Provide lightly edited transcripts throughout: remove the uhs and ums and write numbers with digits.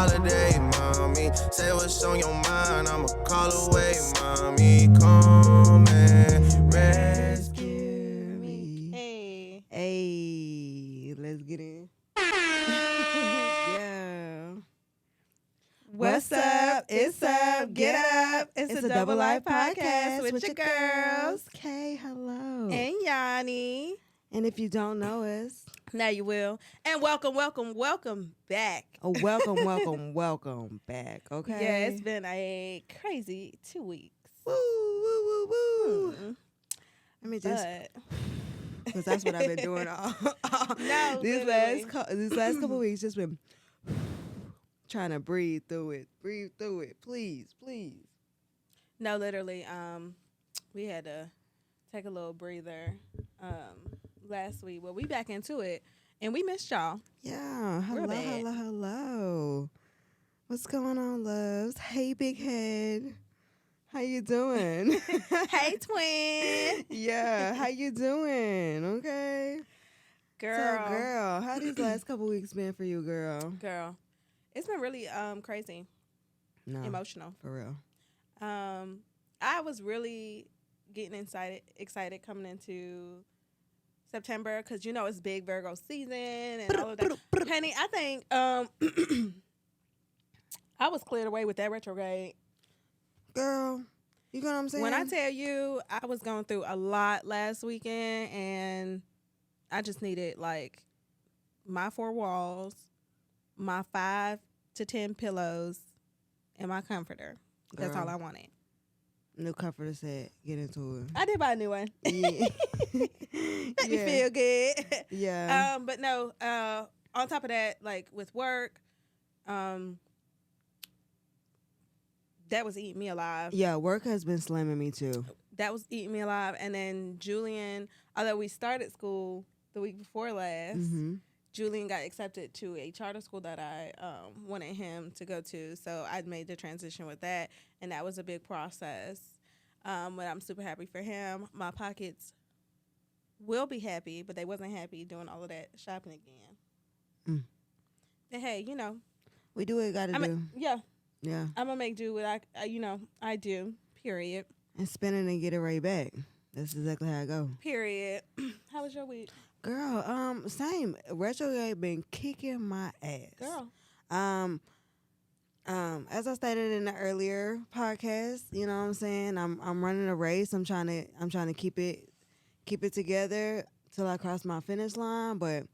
Holiday, mommy. Say what's on your mind, I'ma call away, mommy. Come and rescue me. Hey. Hey, let's get in. Yeah. What's up? It's up. Get up. It's a Double Life podcast with your girls. Okay, hello. And Yanni. And if you don't know us, Now you will. And welcome back. welcome back, okay? Yeah, it's been a crazy 2 weeks. Woo, woo, woo, woo. Let me just, But because that's what I've been doing all No, these literally. last couple weeks, just been trying to breathe through it, please. No, literally, we had to take a little breather last week. Well, we back into it, and we missed y'all. Yeah, Real bad. hello. What's going on, loves? Hey, big head. How you doing? Hey, twin. Yeah, how you doing? Okay. Girl. So, girl, how these last couple weeks been for you, girl? Girl. It's been really crazy, No, emotional. for real. I was really getting excited coming into September because it's big Virgo season and all of that. Penny, I think I was cleared away with that retrograde. Girl, you know what I'm saying? When I tell you I was going through a lot last weekend and I just needed like my 4 walls, my 5 to 10 pillows, and my comforter. That's Girl. all I wanted. New comforter set, get into it. I did buy a new one. Yeah. Make me feel good. Yeah. But no, on top of that, like with work, that was eating me alive. Yeah, work has been slamming me too. That was eating me alive. And then Julian, although we started school the week before last, Mm-hmm. Julian got accepted to a charter school that I wanted him to go to. So I made the transition with that, and that was a big process. But I'm super happy for him. My pockets will be happy, but they wasn't happy doing all of that shopping again. Mm. And hey, We do what we gotta do. Yeah, Yeah. I'm gonna make do what I do. Period. And spend it and get it right back. That's exactly how I go. Period. How was your week, Girl, same. Retrograde been kicking my ass. girl? As I stated in the earlier podcast, you know what I'm saying? I'm running a race. I'm trying to keep it together till I cross my finish line. But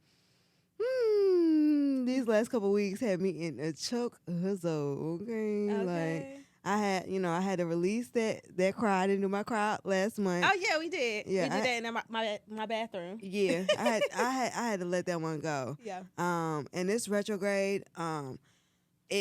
these last couple weeks had me in a choke huzzle. Okay. Like I had to release that cry. I didn't do my cry last month. Oh yeah, we did. Yeah, we did that in my bathroom. Yeah, I had to let that one go. Yeah. And this retrograde, it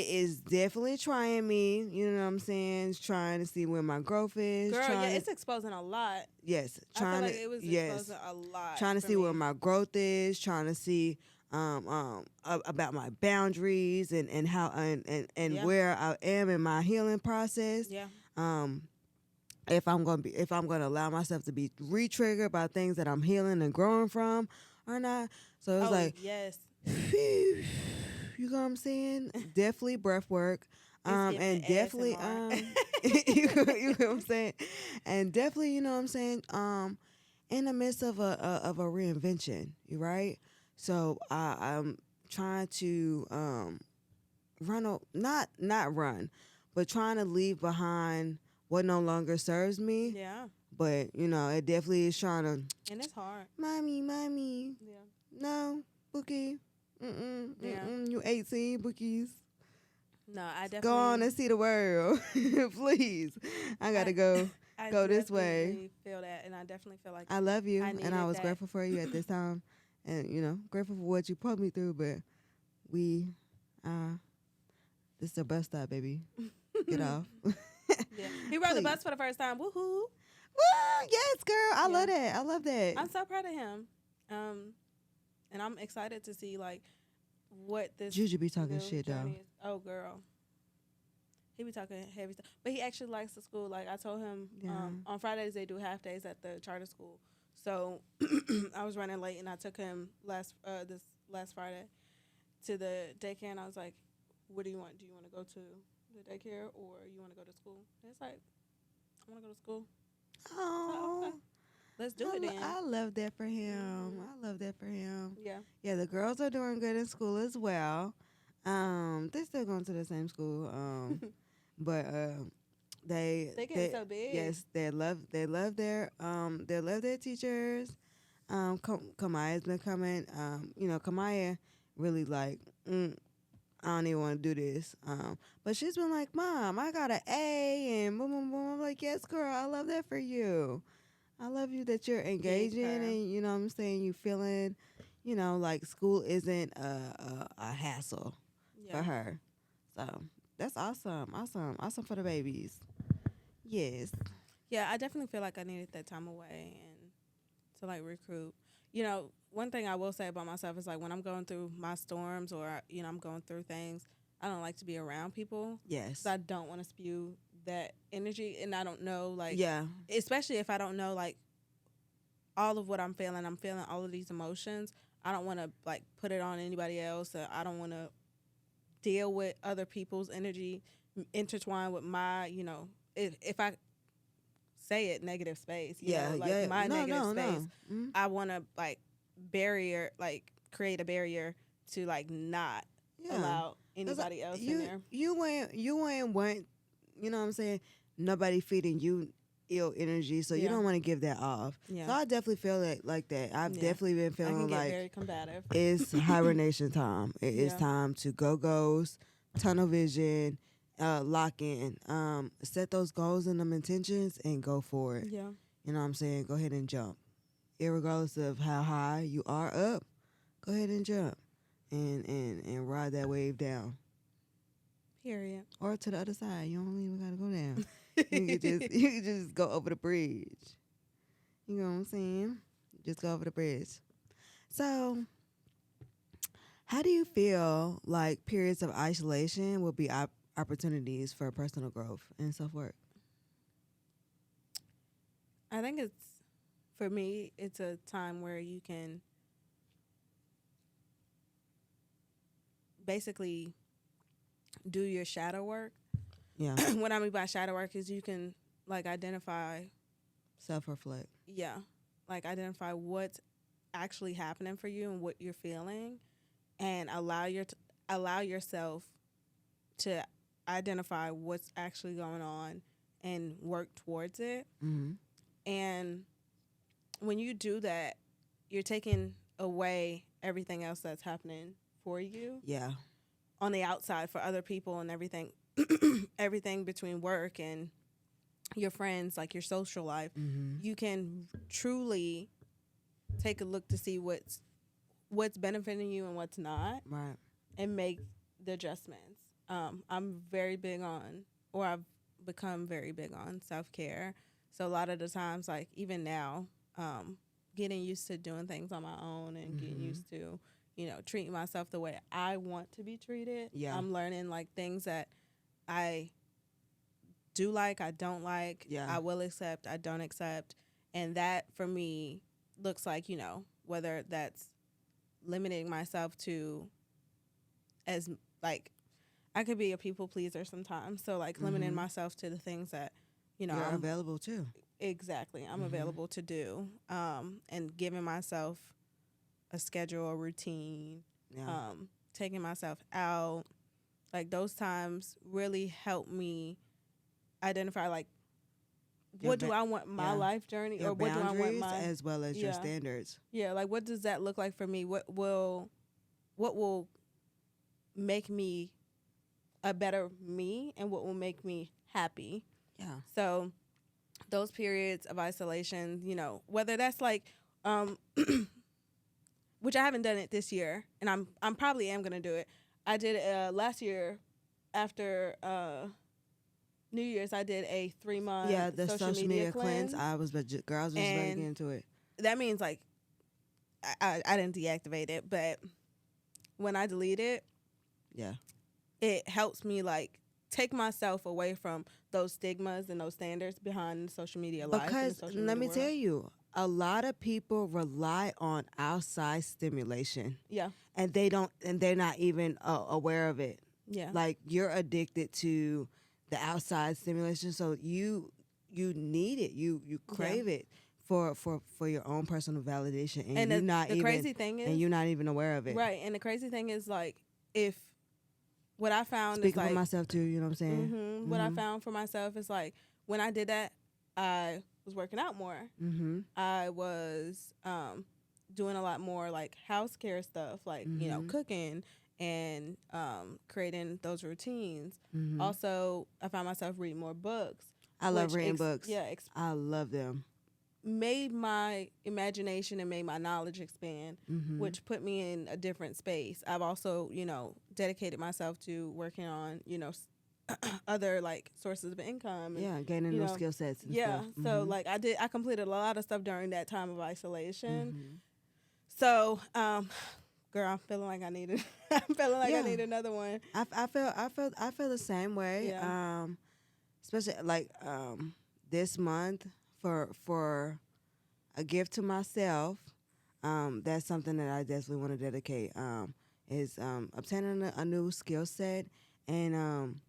is definitely trying me. You know what I'm saying? It's trying to see where my growth is. Girl, yeah, it's exposing a lot. Yes, I feel trying like to it was yes, exposing a lot. trying to for see me. where my growth is. Trying to see about my boundaries and how and Yeah. where I am in my healing process. Yeah. If I'm gonna allow myself to be re-triggered by things that I'm healing and growing from or not. So it's like yes. phew, you know what I'm saying? Definitely breath work. giving And the definitely ASMR. you know what I'm saying? And definitely, you know what I'm saying, in the midst of a reinvention, you right? So I'm trying to not run, but trying to leave behind what no longer serves me. Yeah. But, it definitely is trying to, And it's hard. mommy, Yeah. no, Bookie. Yeah. You 18, Bookies. No, I definitely Go on and see the world. Please. I got to go. I go this way. definitely feel that, and I definitely feel like I love you, I and I needed was that. grateful for you at this time. And, grateful for what you put me through, but we, this is the bus stop, baby. Get off. yeah. He rode the Please. bus for the first time. Woohoo! Woo, yes, girl. I love that. I love that. I'm so proud of him. And I'm excited to see like what this Juju be talking new shit, though. journey is. Oh, girl. He be talking heavy stuff. But he actually likes the school. Like I told him on Fridays they do half days at the charter school. So I was running late and I took him this last Friday to the daycare and I was like, what do you want? Do you want to go to the daycare or you want to go to school? And it's like, I want to go to school. Oh, Okay. Let's do it then. I love that for him. I love that for him. Yeah. Yeah, the girls are doing good in school as well. They're still going to the same school. But they They get so big. Yes, they love their teachers. Kamaya's been coming. Kamaya really like. I don't even want to do this. But she's been like, Mom, I got an A, and boom, boom, boom. I'm like, yes, girl, I love that for you. I love you that you're engaging, her. and you know what I'm saying, you feeling, like school isn't a hassle Yeah. for her. So that's awesome for the babies. Yes. Yeah, I definitely feel like I needed that time away and to like recruit. One thing I will say about myself is like when I'm going through my storms or I'm going through things, I don't like to be around people. Yes. So I don't want to spew that energy, and I don't know like Yeah. especially if I don't know like all of what I'm feeling all of these emotions. I don't want to like put it on anybody else. I don't want to deal with other people's energy intertwined with my, if I say it, negative space. My negative space. Mm-hmm. I want to like create a barrier to like not allow anybody else in there. You ain't want, you know what I'm saying, nobody feeding you ill energy, so you don't want to give that off. Yeah. So I definitely feel like that. I've definitely been I feeling can get like very combative. it's hibernation time. It's Yeah. time to go goes, tunnel vision, lock in, set those goals and them intentions and go for it. Yeah. You know what I'm saying? Go ahead and jump. Irregardless of how high you are up, go ahead and jump and ride that wave down. Period. Or to the other side. You don't even gotta go down. you can just go over the bridge. You know what I'm saying? Just go over the bridge. So, how do you feel like periods of isolation will be opportunities for personal growth and self-worth? I think for me, it's a time where you can basically do your shadow work. Yeah. What I mean by shadow work is you can like identify, Self-reflect. like identify what's actually happening for you and what you're feeling, and allow yourself to identify what's actually going on and work towards it. Mm-hmm. And when you do that, you're taking away everything else that's happening for you Yeah. on the outside for other people and everything. Everything between work and your friends, like your social life. Mm-hmm. You can truly take a look to see what's benefiting you and what's not, Right. and make the adjustments. I'm very big on, or I've become very big on self-care. So a lot of the times, like even now, getting used to doing things on my own and getting used to, treating myself the way I want to be treated. Yeah. I'm learning like things that I do like, I don't like, Yeah. I will accept, I don't accept. And that for me looks like, whether that's limiting myself to as like I could be a people pleaser sometimes. So like limiting myself to the things that, You're I'm available too. exactly I'm available to do. And giving myself a schedule, a routine, Yeah. taking myself out. Like those times really help me identify like Your what do I want my life journey Your or what do I want boundaries my as well as your Yeah. standards. like what does that look like for me? What will make me a better me and what will make me happy? Yeah. So those periods of isolation, whether that's like which I haven't done it this year, and I'm probably am gonna do it. I did last year after New Year's. I did a 3-month The social media cleanse. Girls was just about to And- get into it. That means like I didn't deactivate it, but when I delete it, Yeah. it helps me like take myself away from those stigmas and those standards behind social media life. Because let me tell you, a lot of people rely on outside stimulation, Yeah. and they're not even aware of it. Yeah. Like you're addicted to the outside stimulation, so you need it. You crave it for your own personal validation, and you're not the even crazy thing is, and you're not even aware of it. right. And the crazy thing is, like, if what I found Speaking is like for myself too, you know what I'm saying? what I found for myself is like when I did that, I was working out more. Mm-hmm. I was doing a lot more like house care stuff, like cooking and creating those routines. Mm-hmm. Also, I found myself reading more books. I love which reading books. Yeah, I love them. made my imagination and made my knowledge expand, Mm-hmm. which put me in a different space. I've also, dedicated myself to working on, other like sources of income. And, Yeah, gaining those skill sets. And yeah. stuff. So Mhm. like I completed a lot of stuff during that time of isolation. Mhm. So, girl, I'm feeling like I needed. I'm feeling like I Yeah. need another one. I feel the same way. Yeah. Especially like this month for a gift to myself. That's something that I definitely want to dedicate. Is obtaining a new skill set and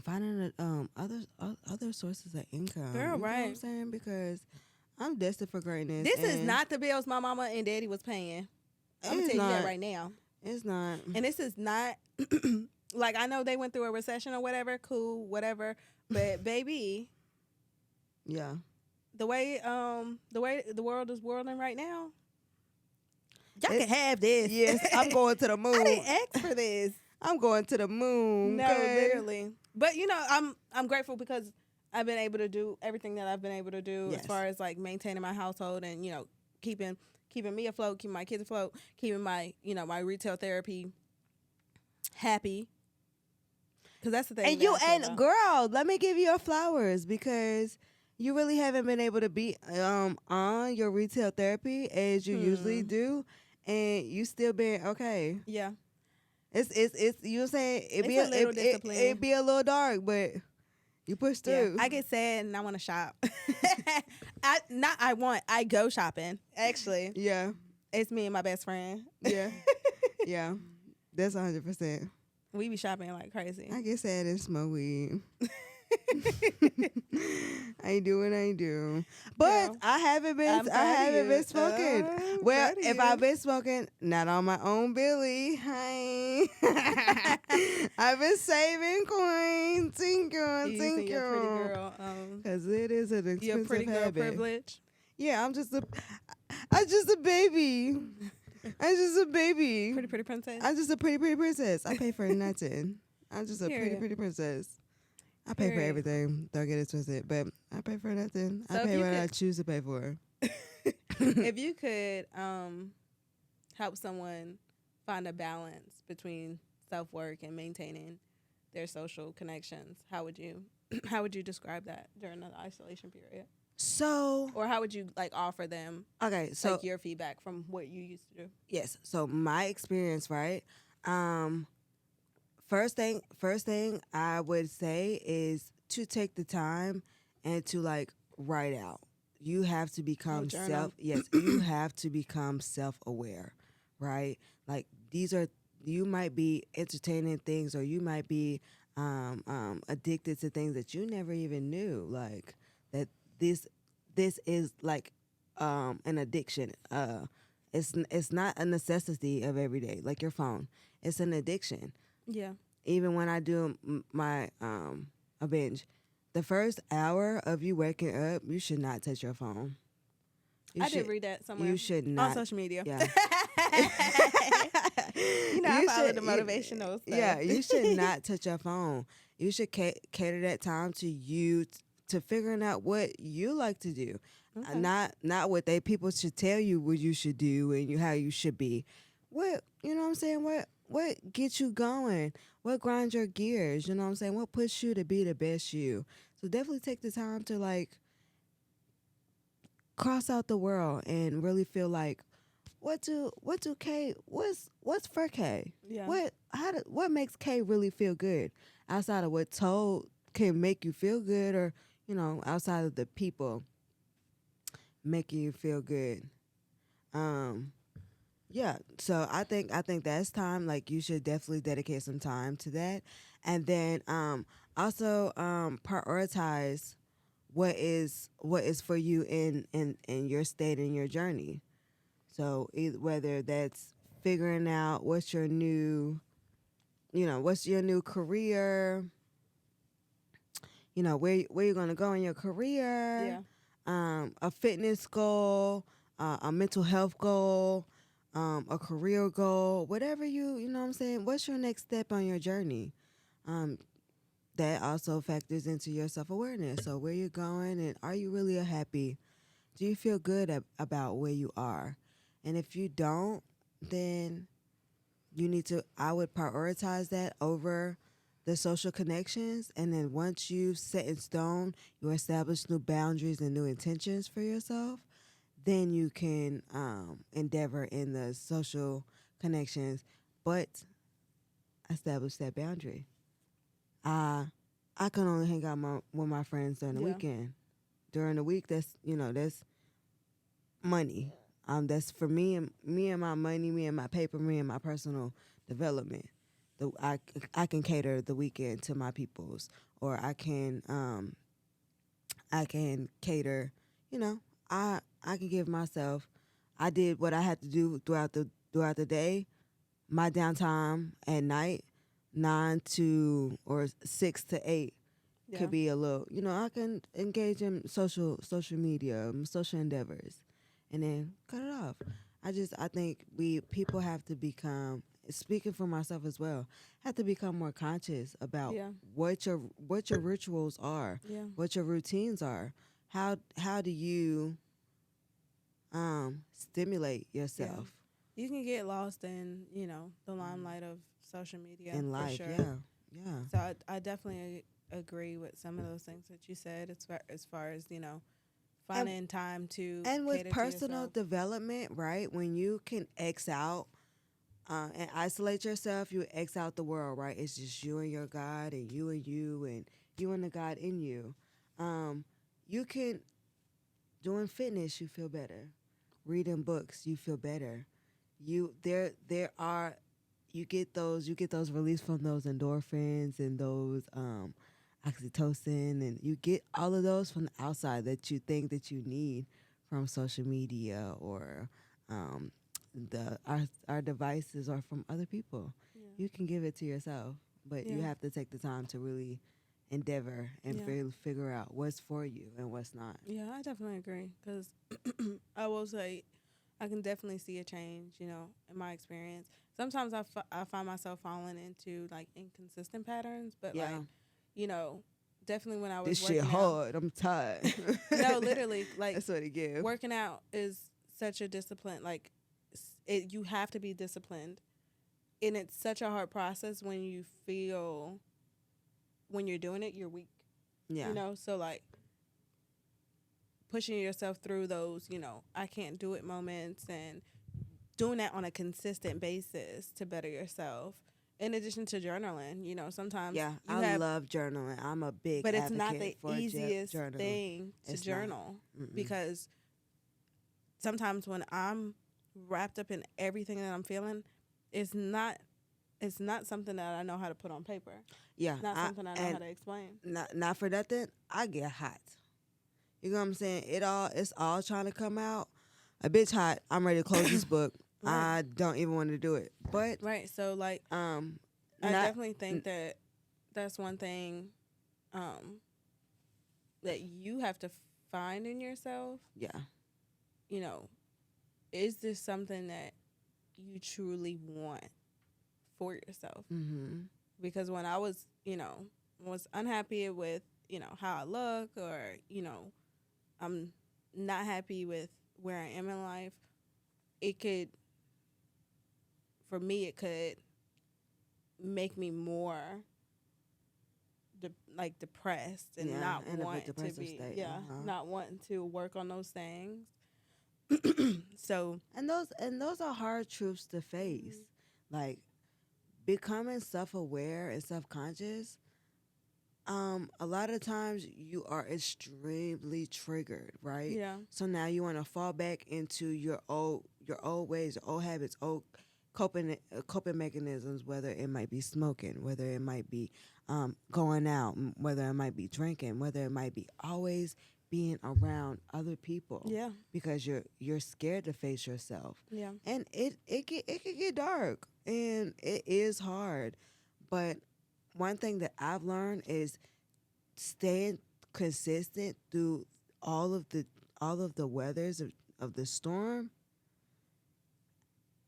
finding other sources of income. Girl, You know what I'm right. saying? Because I'm destined for greatness. This is and not the bills my mama and daddy was paying. I'm gonna It's tell you that not. right now. It's not. And this is not like I know they went through a recession or whatever, cool, whatever. But baby, Yeah. the way the world is whirling right now, y'all It- can have this. Yes, I'm going to the moon. I didn't ask for this. I'm going to the moon. No, okay? literally. But I'm grateful because I've been able to do everything that I've been able to do as Yes. far as like maintaining my household and keeping me afloat, keeping my kids afloat, keeping my my retail therapy happy. Because that's the thing. And that you I feel and about. girl, let me give you your flowers because you really haven't been able to be on your retail therapy as you usually do, and you still been okay. Yeah. It's you know what I'm saying it be It's a little discipline. it be a little dark, but you push through. I get sad and I want to shop. I go shopping. Actually, Yeah, it's me and my best friend. yeah, yeah. That's 100%. We be shopping like crazy. I get sad and smoke weed. I do what I do, but Girl, I haven't been. I'm I proud of haven't you. been smoking. I'm Well, proud of if you. I've been smoking, not on my own Billy. Hi. I've been saving coins. Thank You you, using thank your pretty you. girl. Because it is an expensive Your pretty girl habit. privilege. Yeah, I'm just a baby. I'm just a baby. Pretty princess. I'm just a pretty princess. I pay for nothing. I'm just a Period. pretty princess. I pay for Period. everything. Don't get it twisted, but I pay for nothing. So I if pay you what I could- choose to pay for. If you could help someone find a balance between self-work and maintaining their social connections, how would you describe that during the isolation period? So Or how would you like offer them okay, so like your feedback from what you used to do? yes, so my experience, right? First thing I would say is to take the time and to like write out. You have to become journal. you have to become self-aware, right? Like you might be entertaining things or you might be addicted to things that you never even knew, like that this is like an addiction. It's not a necessity of every day, like your phone. It's an addiction. Yeah. Even when I do my a binge, the first hour of you waking up, you should not touch your phone. I did read that somewhere. You should on not. social media. Yeah. I follow should- the motivational stuff. Yeah, you should not touch your phone. You should cater that time to you to figuring out what you like to do. Okay. Not what people should tell you what you should do and how you should be. What you know what I'm saying? What gets you going? What grinds your gears? You know what I'm saying? What pushes you to be the best you? So definitely take the time to like cross out the world and really feel like what's for K? Yeah. What makes K really feel good outside of what told can make you feel good, or outside of the people making you feel good. Yeah, so I think that's time. Like you should definitely dedicate some time to that, and then also prioritize what is for you in your state in your journey. So whether that's figuring out what's your new career, where you're gonna go in your career, Yeah. a fitness goal, a mental health goal, a career goal, whatever you know what I'm saying. What's your next step on your journey? Um, that also factors into your self awareness. So where you're going, and are you really happy? Do you feel good about where you are? And if you don't, then you need to. I would prioritize that over the social connections, and then once you've set in stone, you establish new boundaries and new intentions for yourself, then you can endeavor in the social connections, but establish that boundary. I can only hang out with my friends during the Yeah. weekend. During the week, that's money. That's for me and my money, me and my paper, me and my personal development. I can cater the weekend to my peoples, or I can cater. You know, I can give myself. I did what I had to do throughout the day. My downtime at night, 9 to or 6 to 8 Yeah. could be a little. I can engage in social media, social endeavors, and then cut it off. I think we people have to become. Speaking for myself as well, have to become more conscious about Yeah. what your rituals are, Yeah. what your routines are. How do you stimulate yourself You can get lost in, the limelight of social media in for life? sure. Yeah. So I definitely agree with some of those things that you said as far as, finding time to And with cater to personal yourself. development, right? When you can X out and isolate yourself, you X out the world, right? It's just you and your God, and you and you and the God in you. You can doing fitness, you feel better. Reading books, you feel better. There are you get those release from those endorphins and those oxytocin, and you get all of those from the outside that you think that you need from social media or um, our devices or from other people. Yeah. You can give it to yourself, but you Yeah. have to take the time to really endeavor and Yeah. really figure out what's for you and what's not. Yeah, I definitely agree because I will say I can definitely see a change, in my experience. Sometimes I find myself falling into like inconsistent patterns, but Yeah. you know, definitely when I was This shit working out. hard. I'm tired. No, literally, like That's what it gives. working out is such a discipline. Like you have to be disciplined, and it's such a hard process when you feel when you're doing it, you're weak. Yeah. So like pushing yourself through those, I can't do it moments and doing that on a consistent basis to better yourself. In addition to journaling, sometimes Yeah, you I have, love journaling. I'm a big but it's not advocate the for easiest journaling. thing to It's not. journal Mm-mm. because sometimes when I'm wrapped up in everything that I'm feeling, it's not something that I know how to put on paper. Yeah, It's not something I know how to explain. not for nothing. I get hot. You know what I'm saying? It's all trying to come out. A bitch hot. I'm ready to close this book. Right. I don't even want to do it. But Right. So like I not definitely think that that's one thing that you have to find in yourself. yeah. Is this something that you truly want for yourself? Mhm. Because when I was, was unhappy with, how I look or, I'm not happy with where I am in life, for me, it could make me more depressed and Yeah, not in a want to depressive be, state, not wanting to work on those things. So, And those are hard truths to face. Like becoming self-aware and self-conscious, a lot of times you are extremely triggered, right? yeah, So now you want to fall back into your old ways, your old habits, old coping mechanisms. Whether it might be smoking, whether it might be going out, whether it might be drinking, whether it might be always being around other people. Yeah. Because you're scared to face yourself. Yeah. And it can get dark, and it is hard. But one thing that I've learned is staying consistent through all of the weathers of the storm.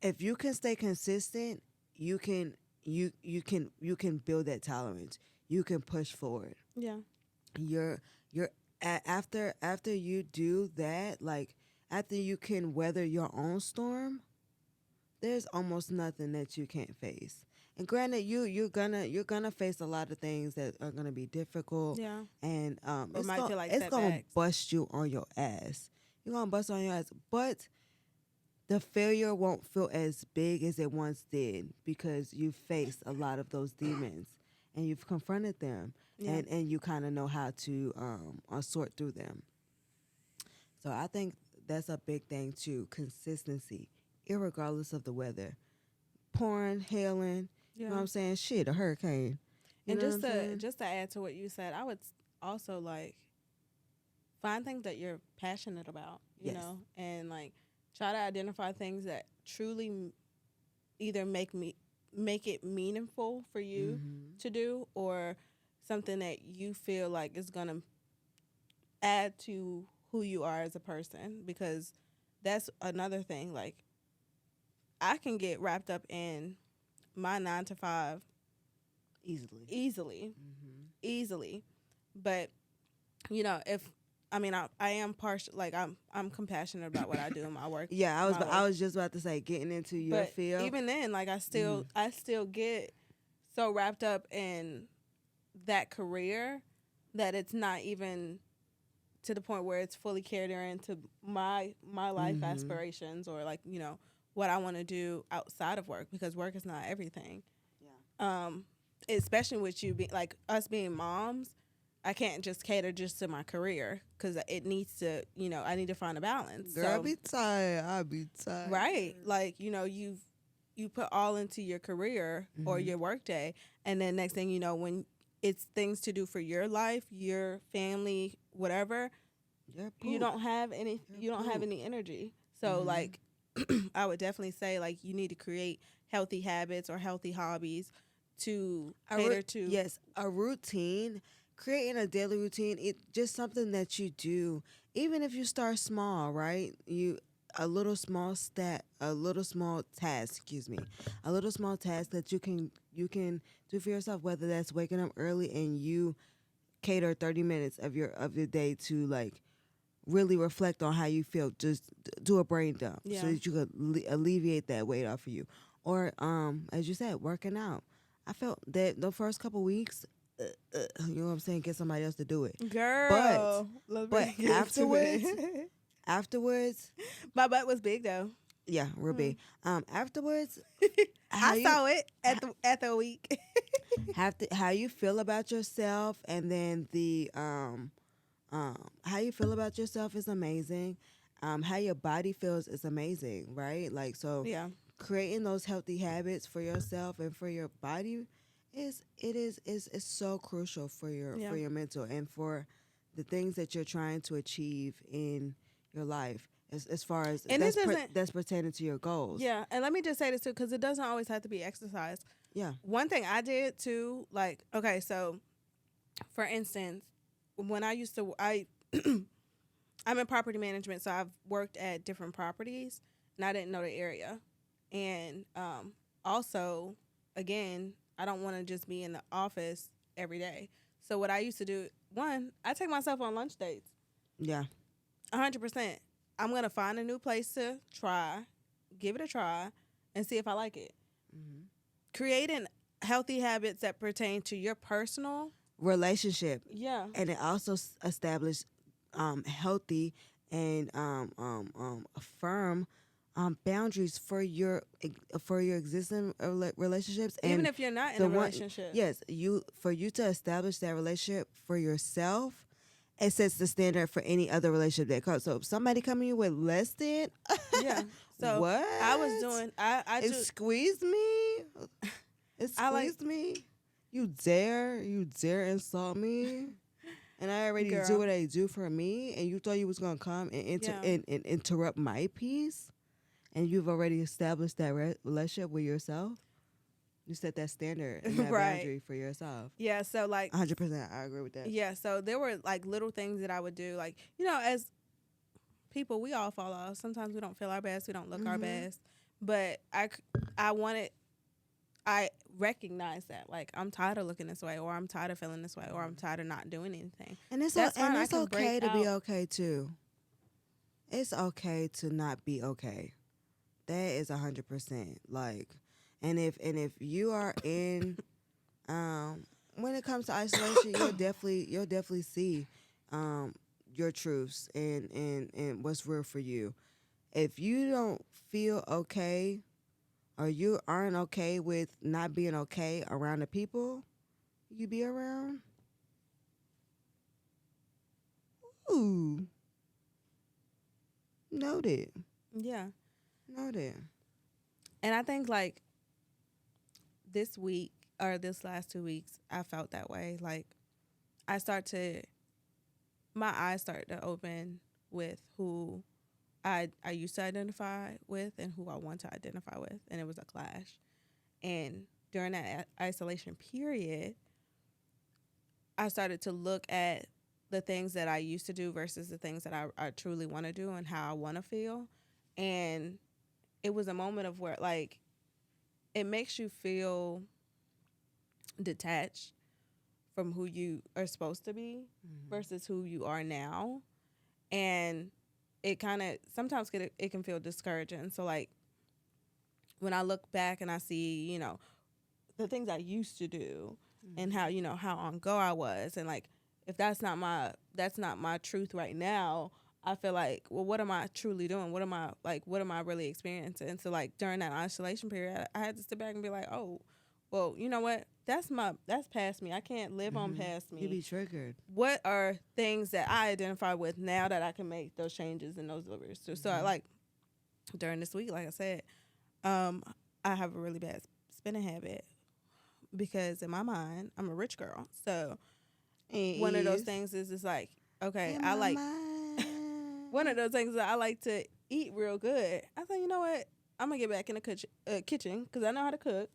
If you can stay consistent, you can build that tolerance. You can push forward. Yeah. You're after you do that, like after you can weather your own storm, there's almost nothing that you can't face. And granted, you're gonna face a lot of things that are gonna be difficult. Yeah. And Or might feel like it's gonna setbacks. bust you on your ass. You're gonna bust on your ass, but the failure won't feel as big as it once did because you faced a lot of those demons and you've confronted them. Yeah. And you kind of know how to sort through them. So I think that's a big thing too, consistency, irregardless of the weather. Pouring, hailing, you know what I'm saying? Shit, a hurricane. You And know what I'm saying? just to add to what you said, I would also like find things that you're passionate about, you Yes. know, and like try to identify things that truly either make it meaningful for you Mhm. to do, or something that you feel like is gonna add to who you are as a person. Because that's another thing. Like, I can get wrapped up in my 9 to 5 Easily. easily, but you know, I am partial, like I'm compassionate about what I do in my work. Yeah, my work. I was just about to say, getting into your But field. even then, like I still get so wrapped up in that career that it's not even to the point where it's fully carried into my life aspirations, or like, you know, what I want to do outside of work, because work is not everything. Yeah. Especially with you being like us being moms, I can't just cater just to my career, because it needs to, you know, I need to find a balance. Girl, So, I be tired. I be tired. right, like, you know, you put all into your career or your work day, and then next thing you know, when it's things to do for your life, your family, whatever, you don't have any energy. So like I would definitely say, like, you need to create healthy habits or healthy hobbies to cater to. Yes, a routine, creating a daily routine. It just something that you do, even if you start small, right? A little small task, a little small task that you can do for yourself. Whether that's waking up early and you cater 30 minutes of your day to like really reflect on how you feel. Just do a brain dump so that you could alleviate that weight off of you. Or as you said, working out. I felt that the first couple weeks, you know what I'm saying, get somebody else to do it. Girl, But afterwards, my butt was big though. yeah, real big. Afterwards, I saw it at the week. how you feel about yourself, and then the how you feel about yourself is amazing. How your body feels is amazing, right? Like, so Yeah. creating those healthy habits for yourself and for your body is so crucial for your mental and for the things that you're trying to achieve in your life, as far as And that's pertaining to your goals. Yeah, and let me just say this too, because it doesn't always have to be exercise. Yeah. One thing I did too, like, okay, so for instance, when I'm in property management, so I've worked at different properties, and I didn't know the area. And also, again, I don't want to just be in the office every day. So what I used to do, I take myself on lunch dates. Yeah. 100%. I'm going to find a new place to try, give it a try, and see if I like it. Creating healthy habits that pertain to your personal relationship. Yeah. And it also established healthy and firm boundaries for your existing relationships. Even and if you're not in a relationship. Yes, for you to establish that relationship for yourself it sets the standard for any other relationship that comes. So if somebody coming you with less than, Yeah. So what I was doing. I it just squeezed me. It I like- squeezed me. You dare insult me, and I already do Girl. what I do for me, and you thought you was gonna come and Yeah. and interrupt my peace, and you've already established that relationship with yourself. You set that standard and that Right. boundary for yourself. yeah. So like 100%, I agree with that. yeah. So there were like little things that I would do. Like as people, we all fall off. Sometimes we don't feel our best. We don't look our Mhm. best. But I recognize that, like, I'm tired of looking this way, or I'm tired of feeling this way, or I'm tired of not doing anything. And it's That's fine. I it's can okay break to be out. okay too. It's okay to not be okay. That is 100%. Like, and if you are in, when it comes to isolation, you'll definitely see, your truths and what's real for you. If you don't feel okay, or you aren't okay with not being okay around the people you be around, ooh, noted. Yeah. Noted. And I think, like, this week or this last 2 weeks, I felt that way. Like, my eyes start to open with who I used to identify with and who I want to identify with. And it was a clash. And during that isolation period, I started to look at the things that I used to do versus the things that I truly want to do and how I want to feel. And it was a moment of where, like, it makes you feel detached from who you are supposed to be versus who you are now. And it kind of sometimes it can feel discouraging. So, like, when I look back and I see, the things I used to do and how, how on go I was, and, like, if that's not my truth right now, I feel like, well, what am I truly doing? What am I really experiencing? So, like, during that isolation period, I had to sit back and be like, oh, well, you know what? That's past me. I can't live on past me. You be triggered. What are things that I identify with now that I can make those changes and those deliveries to? So, I, like, during this week, like I said, I have a really bad spending habit because in my mind, I'm a rich girl. So, one of those things is like, okay, I like one of those things that I like to eat real good. I thought, you know what? I'm gonna get back in the kitchen because I know how to cook.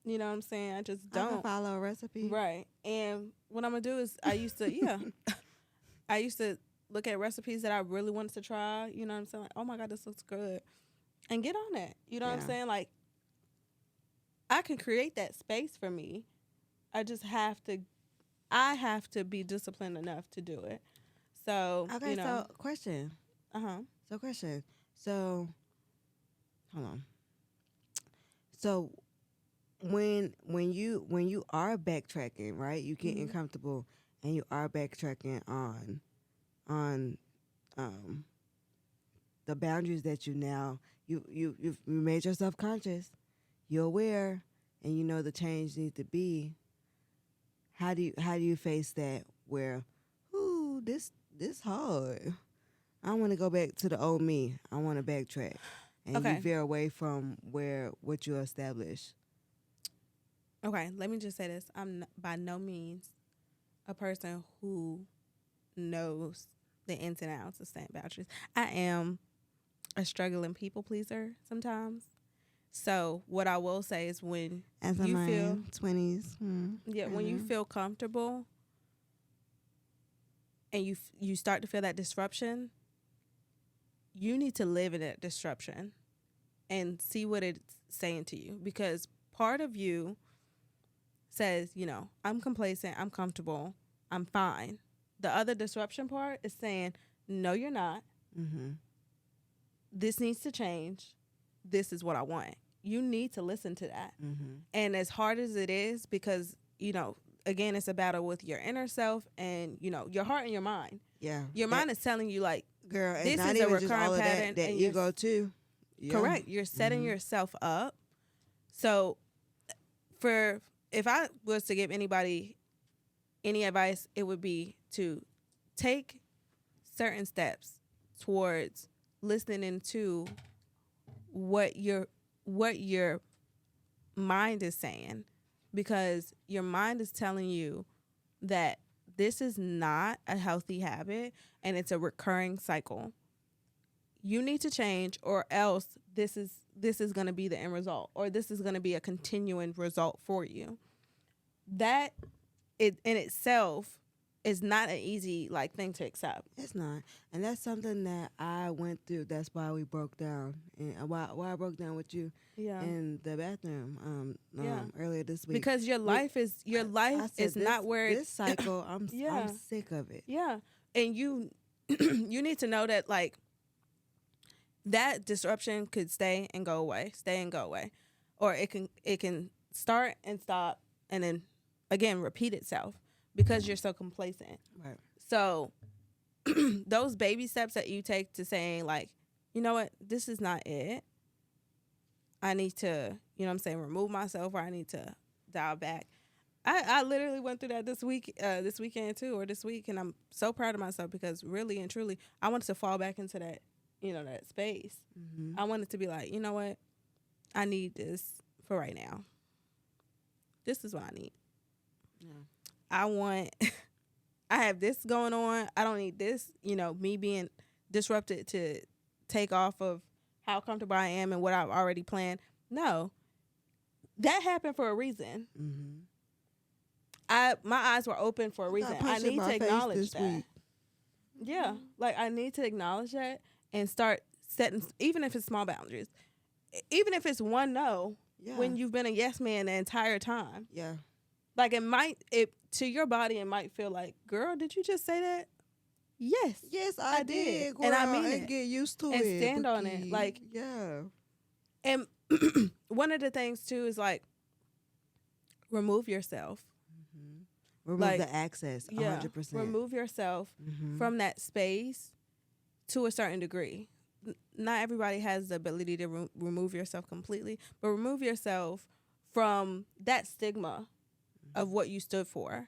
You know what I'm saying? I just I can don't. follow a recipe. Right. And what I'm gonna do is I used to look at recipes that I really wanted to try. You know what I'm saying? Like, oh my God, this looks good, and get on it. You know what I'm Yeah. saying? Like, I can create that space for me. I just have to. I have to be disciplined enough to do it. So, Okay, so question. question. So, hold on. So, when you are backtracking, right? You getting Mhm. comfortable and you are backtracking on the boundaries that you've made yourself conscious. You're aware, and you know the change needs to be. How do you face that? Where, ooh, this hard. I want to go back to the old me. I want to backtrack, and Okay. you veer away from what you established. Okay, let me just say this. I'm by no means a person who knows the ins and outs of setting boundaries. I am a struggling people pleaser sometimes. So what I will say is when As you I'm feel 20s, when you feel comfortable and you start to feel that disruption, you need to live in that disruption and see what it's saying to you, because part of you says, I'm complacent, I'm comfortable, I'm fine. The other disruption part is saying, no, you're not. This needs to change. This is what I want. You need to listen to that. And as hard as it is, because, again, it's a battle with your inner self and, your heart and your mind. Yeah. Your mind is telling you, like, girl, it's this not is a even just recurring all of pattern. that and ego too. Yeah. Correct. You're setting yourself up. So if I was to give anybody any advice, it would be to take certain steps towards listening to what your mind is saying, because your mind is telling you that this is not a healthy habit and it's a recurring cycle. You need to change, or else this is going to be the end result, or this is going to be a continuing result for you. That it in itself is not an easy thing to accept. It's not, and that's something that I went through. That's why we broke down, and why I broke down with you Yeah. in the bathroom earlier this week. Because your life is not where this cycle. I'm sick of it. Yeah, and you you need to know that that disruption could stay and go away, or it can start and stop, and then again repeat itself because you're so complacent. Right. So those baby steps that you take to saying you know what, this is not it. I need to, remove myself, or I need to dial back. I literally went through that this weekend too, or this week, and I'm so proud of myself because really and truly, I wanted to fall back into that, that space. Mm-hmm. I wanted to be like, you know what, I need this for right now. This is what I need. Yeah. I have this going on. I don't need this, me being disrupted to take off of how comfortable I am and what I've already planned. No, that happened for a reason. Mm-hmm. My eyes were open for a reason. I need to acknowledge that. Week. Yeah, I need to acknowledge that and start setting, even if it's small boundaries, even if it's one no, when you've been a yes man the entire time. Yeah. It to your body, it might feel like, girl, did you just say that? Yes. Yes, I did. Girl, and I mean and it. get used to and it. Stand on it. Yeah. And one of the things too is remove yourself. Mm-hmm. Remove the access. 100%. Remove yourself from that space to a certain degree. Not everybody has the ability to remove yourself completely, but remove yourself from that stigma of what you stood for.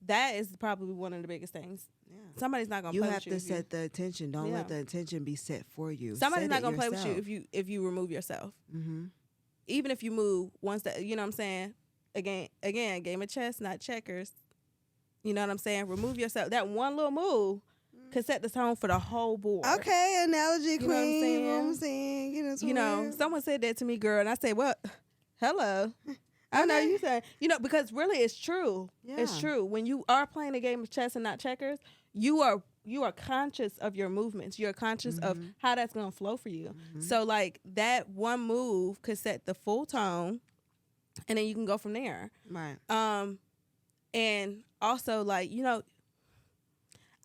That is probably one of the biggest things. Yeah. Somebody's not gonna. You play have with to set the intention. Don't let the intention be set for you. Somebody's not gonna play with you if you remove yourself. Mm-hmm. Even if you move once that, you know what I'm saying. Again, game of chess, not checkers. You know what I'm saying. Remove yourself. That one little move could set the tone for the whole board. Okay, analogy queen. You know what I'm saying? Someone said that to me, girl, and I said, "Well, hello." I know you said, because really it's true. Yeah. It's true. When you are playing a game of chess and not checkers, you are conscious of your movements. You're conscious of how that's going to flow for you. Mm-hmm. So that one move could set the full tone, and then you can go from there. Right. And also I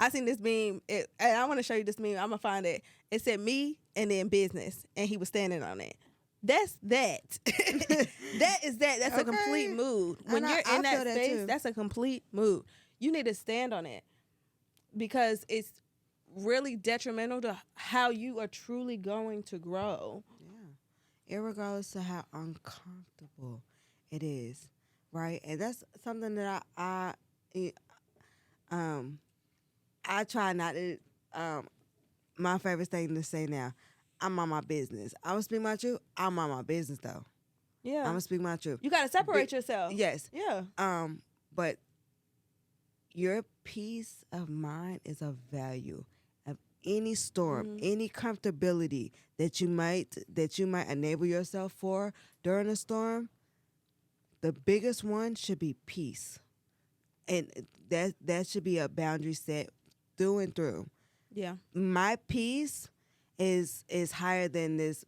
seen this meme, and I want to show you this meme. I'm going to find it. It said me and then business, and he was standing on it. That's that. That is that. That's a complete mood. When you're in that space, that's a complete mood. You need to stand on it because it's really detrimental to how you are truly going to grow. Yeah. Irregardless of how uncomfortable it is, right? And that's something that I try not to. My favorite thing to say now. I'm on my business. I'm going to speak my truth. I'm on my business, though. Yeah. I'm going to speak my truth. You got to separate yourself. Yes. Yeah. But your peace of mind is of value. Of any storm, any comfortability that you might enable yourself for during a storm, the biggest one should be peace. And that should be a boundary set through and through. Yeah. My peace is higher than this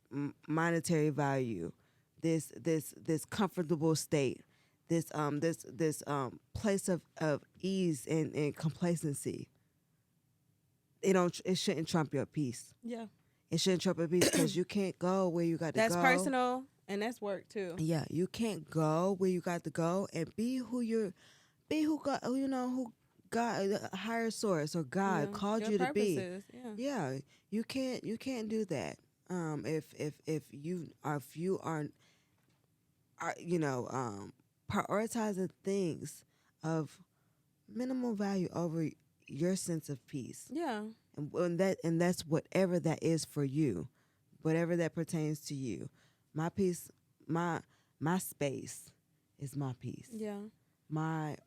monetary value, this comfortable state, this place of ease and complacency. It shouldn't trump your peace. Yeah. It shouldn't trump your peace because you can't go where you got to go. That's personal and that's work too. Yeah, you can't go where you got to go and be who God, a higher source or God called you to be. Yeah, you can't do that. If you are prioritizing things of minimal value over your sense of peace. Yeah. And that's whatever that is for you, whatever that pertains to you. My peace, my space is my peace. Yeah. My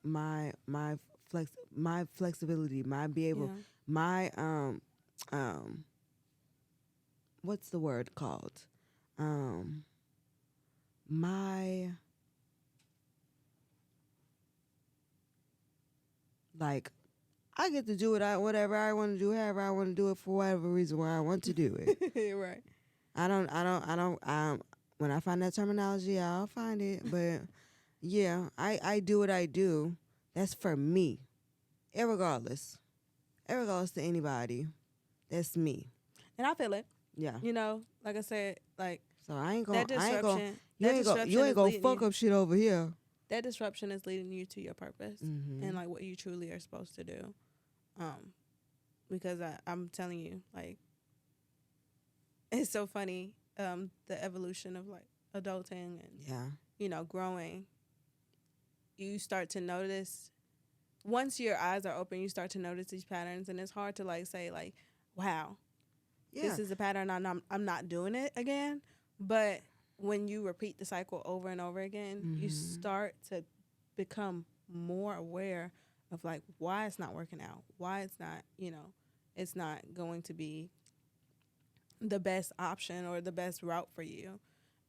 my flexibility, my be able, Yeah. my what's the word called? My like I get to do whatever I want to do, however I want to do it for whatever reason why I want to do it. Right. I don't when I find that terminology, I'll find it. But yeah, I do what I do. That's for me. Irregardless. Irregardless to anybody. That's me. And I feel it. Yeah. You know, like I said, like So I ain't that gonna disruption. you ain't gonna fuck up shit over here. That disruption is leading you to your purpose Mm-hmm. and like what you truly are supposed to do. Because I'm telling you, like, it's so funny. The evolution of like adulting and Yeah. you know growing. You start to notice once your eyes are open, you start to notice these patterns, and it's hard to like say like, "Wow, Yeah. this is a pattern. I'm not doing it again." But when you repeat the cycle over and over again, you Mhm. start to become more aware of like why it's not working out, why it's not, you know, it's not going to be the best option or the best route for you.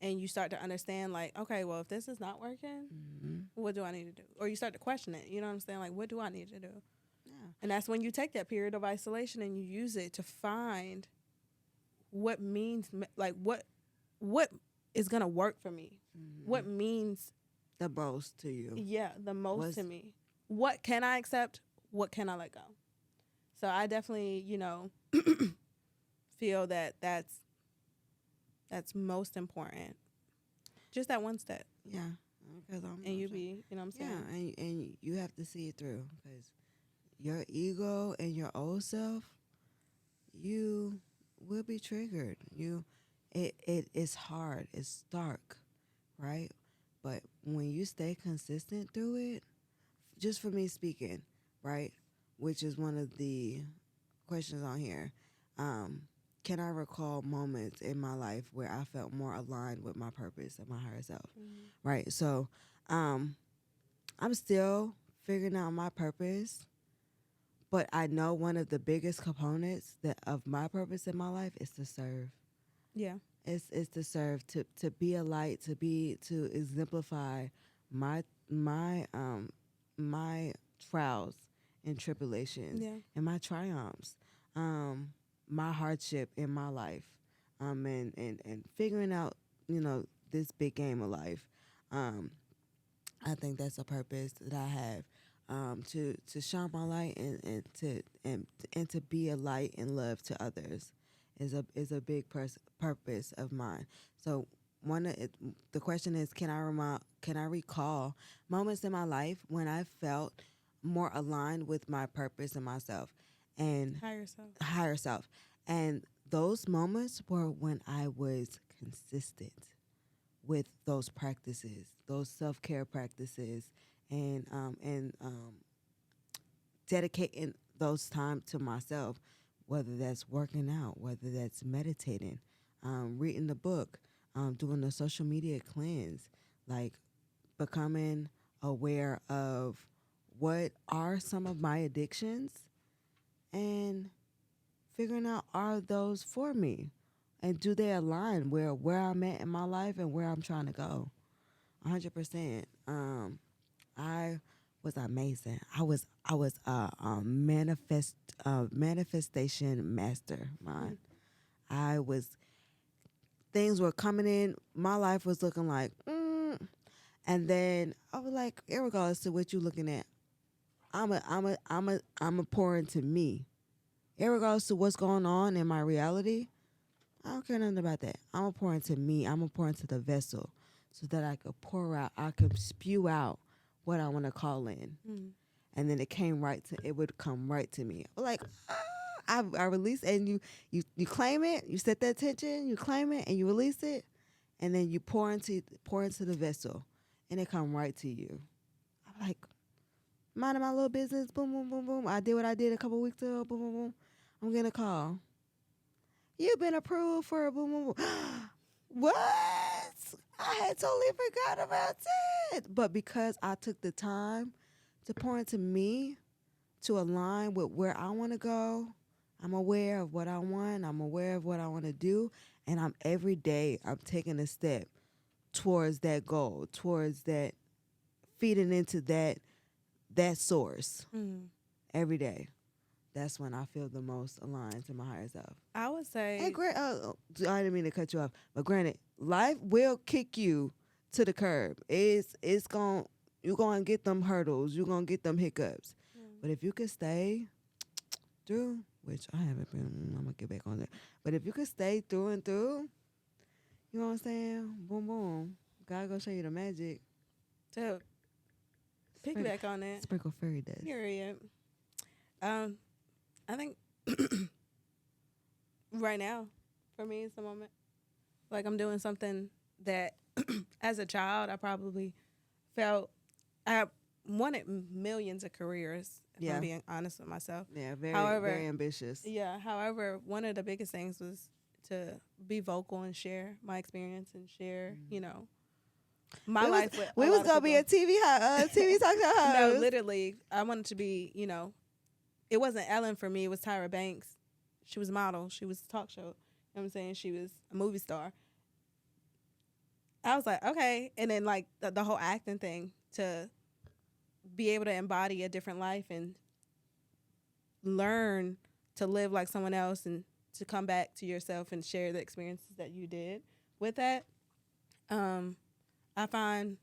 And you start to understand like, okay, well, if this is not working, Mm-hmm. what do I need to do? Or you start to question it. You know what I'm saying? Like, what do I need to do? Yeah. And that's when you take that period of isolation and you use it to find what means like what is gonna work for me. Mm-hmm. What means The most to you. the most What's- to me. What can I accept? What can I let go? So I definitely, you know, feel that that's most important. Just that one step, Yeah. Because and you be, you know what I'm saying? Yeah, and you have to see it through because your ego and your old self, you will be triggered. It is hard. It's dark, right? But when you stay consistent through it, just for me speaking, right, which is one of the questions on here, can I recall moments in my life where I felt more aligned with my purpose and my higher self? Mhm. Right. So, I'm still figuring out my purpose, but I know one of the biggest components that of my purpose in my life is to serve. Yeah. It's to serve, to be a light, to exemplify my my trials and tribulations Yeah. and my triumphs, my hardship in my life, and figuring out, you know, this big game of life. I think that's a purpose that I have, to shine my light and to be a light and love to others is a big purpose of mine. So the question is, can I recall moments in my life when I felt more aligned with my purpose and myself and higher self, and those moments were when I was consistent with those practices, those self-care practices, and dedicating those time to myself, whether that's working out, whether that's meditating, reading the book, doing the social media cleanse, like becoming aware of what are some of my addictions and figuring out, are those for me? And do they align where I'm at in my life and where I'm trying to go? 100%. I was amazing. I was a manifestation mastermind. I was, things were coming in. My life was looking like, and then I was like, irregardless to what you looking at, I'm a pour into me. Irregardless to what's going on in my reality, I don't care nothing about that. I'm gonna pour into me. I'm gonna pour into the vessel so that I could pour out, I could spew out what I want to call in. Mm. And then it would come right to me. Like, I release, and you claim it, you set that attention, you claim it, and you release it, and then you pour into the vessel, and it come right to you. I'm like, minding my little business. Boom, boom, boom, boom. I did what I did a couple weeks ago. Boom, boom, boom. I'm getting a call. You've been approved for a boom, boom, boom. What? I had totally forgot about that. But because I took the time to pour into me to align with where I want to go, I'm aware of what I want. I'm aware of what I want to do. And every day I'm taking a step towards that goal, towards that, feeding into that source every day. That's when I feel the most aligned to my higher self. I would say. And I didn't mean to cut you off, but granted, life will kick you to the curb. You're gonna get them hurdles. You're gonna get them hiccups. But if you could stay through, which I haven't been, I'm gonna get back on that. But if you could stay through and through, you know what I'm saying? Boom, boom. God gonna show you the magic. To piggyback on that. Sprinkle fairy dust. Period. I think right now, for me, it's the moment. Like I'm doing something that, as a child, I probably felt I wanted millions of careers. If I'm being honest with myself. Yeah, very ambitious. Yeah. However, one of the biggest things was to be vocal and share my experience and share, my life. We was gonna be a TV talk show host. No, literally, I wanted to be. It wasn't Ellen for me. It was Tyra Banks. She was a model. She was a talk show. You know what I'm saying? She was a movie star. I was like, okay. And then like the whole acting thing, to be able to embody a different life and learn to live like someone else and to come back to yourself and share the experiences that you did with that. I find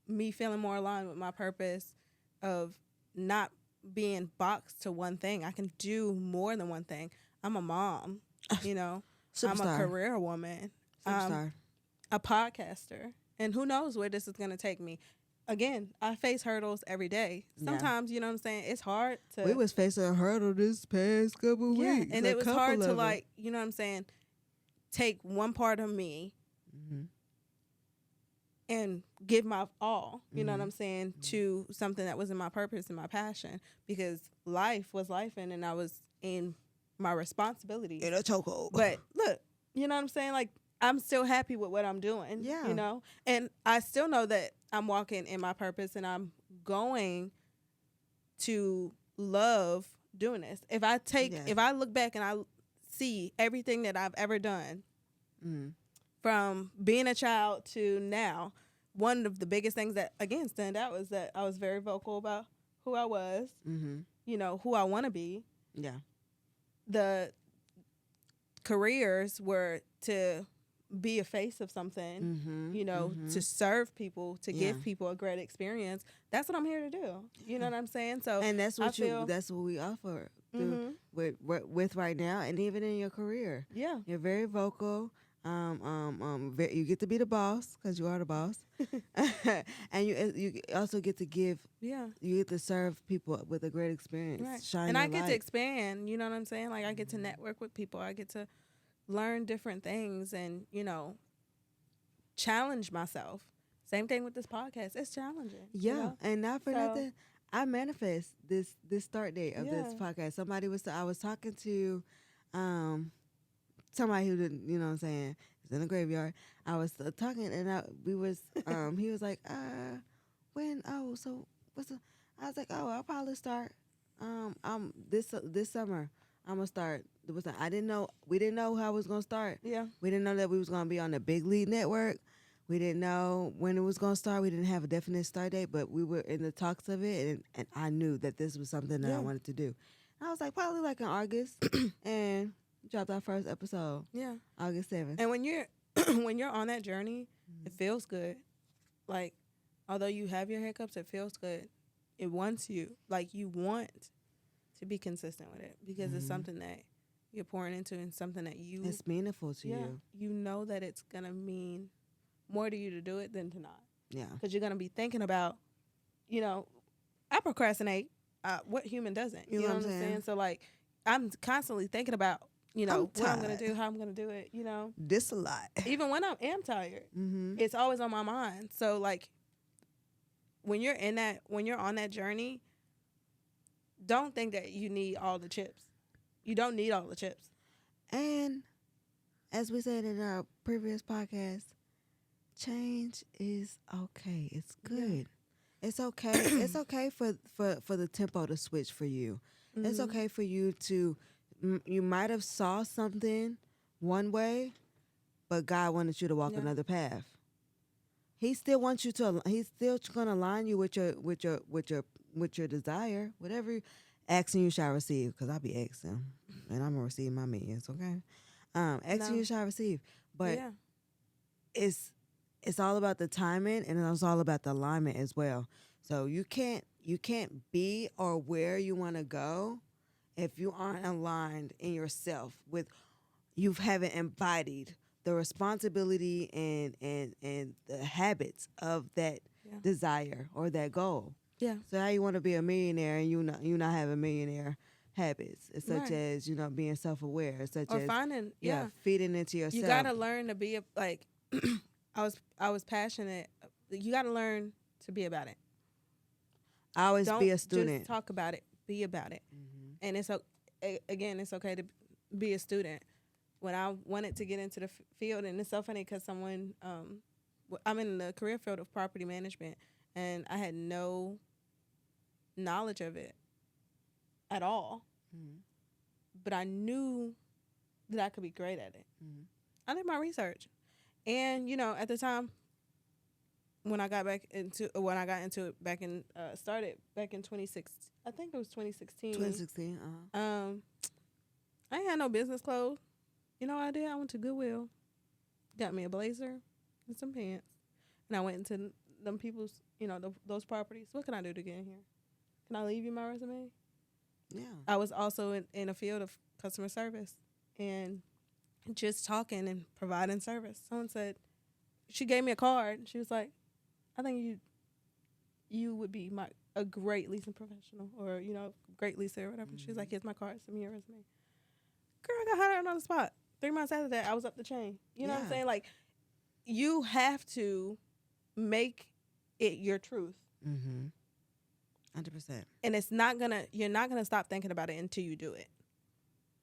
me feeling more aligned with my purpose of not being boxed to one thing. I can do more than one thing. I'm a mom, I'm a career woman. Superstar. A podcaster. And who knows where this is going to take me. Again, I face hurdles every day. Sometimes, you know what I'm saying, it's hard to... We was facing a hurdle this past couple weeks. And it was hard to, like, you know what I'm saying, take one part of me and give my all, you know what I'm saying, to something that was in my purpose and my passion, because life was life and I was in my responsibility. In a chokehold. But look, you know what I'm saying? Like, I'm still happy with what I'm doing, and I still know that I'm walking in my purpose and I'm going to love doing this. If I look back and I see everything that I've ever done from being a child to now, one of the biggest things that, again, stand out was that I was very vocal about who I was, who I want to be. Yeah. The careers were to be a face of something, to serve people, to give people a great experience. That's what I'm here to do. You know what I'm saying? So, and that's what that's what we offer with right now, and even in your career. Yeah, you're very vocal. You get to be the boss because you are the boss, and you also get to give. Yeah, you get to serve people with a great experience. Right. Shine and your I get light. to expand. You know what I'm saying? Like I get to network with people. I get to learn different things and challenge myself. Same thing with this podcast. It's challenging. Yeah, and not for nothing, I manifest this start date of this podcast. I was talking to somebody who didn't, you know what I'm saying, is in the graveyard. I was talking and he was like, so what's the, I was like, I'll probably start this summer. I'm gonna start. We didn't know how it was gonna start. Yeah. We didn't know that we was gonna be on the Big Lead Network. We didn't know when it was gonna start. We didn't have a definite start date, but we were in the talks of it, and I knew that this was something that I wanted to do. And I was like, probably like in August, and dropped our first episode. Yeah, August 7th. And when you're when you're on that journey, it feels good. Like, although you have your hiccups, it feels good. It wants you. Like, you want to be consistent with it because it's something that you're pouring into and something that it's meaningful to you. You know that it's going to mean more to you to do it than to not. Yeah. Because you're going to be thinking about, I procrastinate. What human doesn't? You know what I'm saying? So, like, I'm constantly thinking about, what I'm going to do, how I'm going to do it, This a lot. Even when I am tired, it's always on my mind. So, like, when you're on that journey, don't think that you need all the chips. You don't need all the chips. And as we said in our previous podcast, change is okay. It's good. It's okay. It's okay for the tempo to switch for you. It's Mm-hmm. okay for you to you might have saw something one way, but God wanted you to walk Yeah. another path. He still wants you to. He's still going to align you with your desire. Whatever asking you shall receive. Because I'll be asking, and I'm gonna receive my millions. Okay, asking No. you shall receive. But yeah. it's all about the timing, and it's all about the alignment as well. So you can't be or where you want to go if you aren't aligned in yourself with you haven't embodied the responsibility and the habits of that Yeah. desire or that goal. Yeah. So how you want to be a millionaire and you not having millionaire habits, such Right. as being self aware, such Or as finding, yeah. feeding into yourself. You got to learn to be like, I was passionate. You got to learn to be about it. always Don't be a student. just talk about it. Be about it. And it's again, it's okay to be a student. When I wanted to get into the field, and it's so funny because someone, I'm in the career field of property management, and I had no knowledge of it at all. Mhm. But I knew that I could be great at it. Mhm. I did my research, and at the time when I got into it back in started back in 2016. I think it was 2016. 2016. I ain't had no business clothes. You know what I did? I went to Goodwill, got me a blazer and some pants, and I went into them people's, those properties. What can I do to get in here? Can I leave you my resume? Yeah. I was also in a field of customer service and just talking and providing service. Someone said, she gave me a card. She was like, I think you would be a great leasing professional or, great leaser or whatever. She was like, here's my card. Send me your resume. Girl, I got hired on the spot. 3 months after that, I was up the chain. You know what I'm Yeah. saying? Like, you have to make it your truth. 100%. And you're not gonna stop thinking about it until you do it.